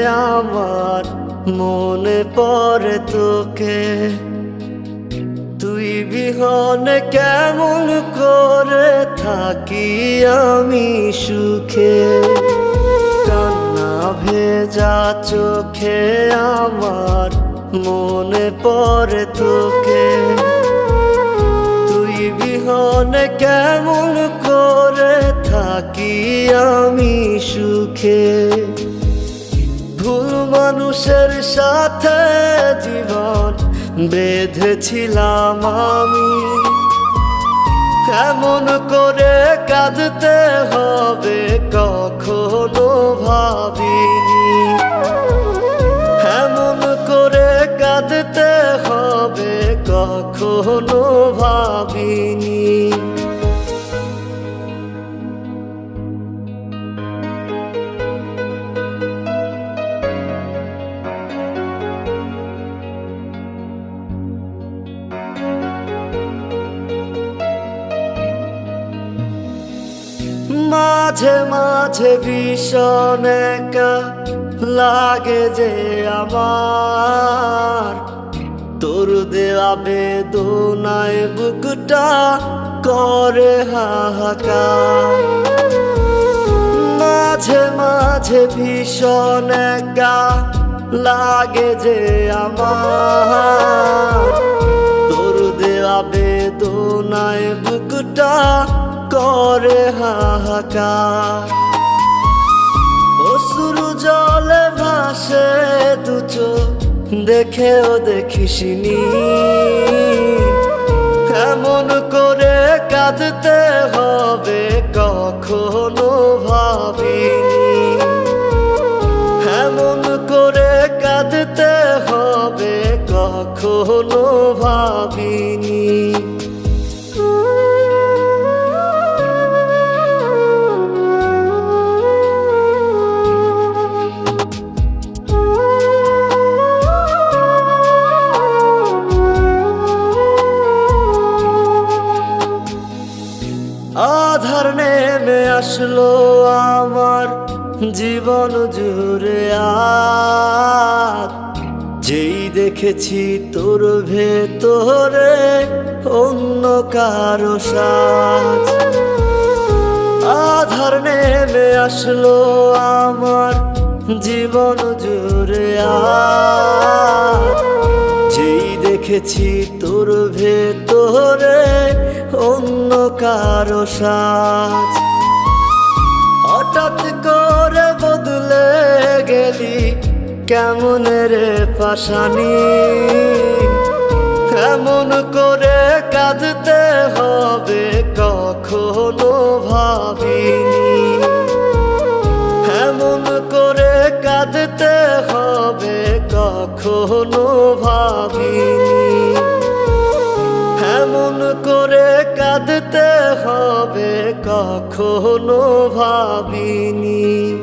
আমার মনে পড়ে তোকে। তুই বিহনে কেমন করে থাকি আমি সুখে। কান্না ভেজা চোখে আমার মনে পড়ে তোকে। তুই বিহনে কেমন করে থাকি আমি সুখে। ভুল মানুষের সাথে জীবন বেঁধেছিলাম আমি। কেমন করে কাঁদতে হবে কখনো ভাবিনি। এমন করে কাঁদতে হবে কখনো ভাবিনি। মাঝে মাঝে ভীষণ একা লাগে যে আমার। তোর দেওয়া বেদনায় বুকটা করে হাহাকার। মাঝে মাঝে ভীষণ একা লাগে যে আমার। তোর দেওয়া বেদনায় বুকটা করে হাহাকার। অশ্রু জলে ভাসে দু চোখ দেখেও দেখিসনি। কেমন করে কাঁদতে হবে কখনো ভাবিনি। এমন করে কাঁদতে হবে কখনো ভাবিনি। আধার নেমে আসলো আমার জীবন জুড়ে আজ। যেই দেখেছি তোর ভেতরে অন্য কারো সাজ। আধার নেমে আসলো আমার জীবন জুড়ে আজ। যেই দেখেছি তোর ভেতরে অন্য কারো সাজ। হঠাৎ করে বদলে গেলি কেমন রে পাশানি। কেমন করে কাঁদতে হবে কখনো ভাবিনি। এমন করে কাঁদতে হবে কখনো ভাবিনি। এমন করে কাঁদতে হবে কখনো ভাবিনি।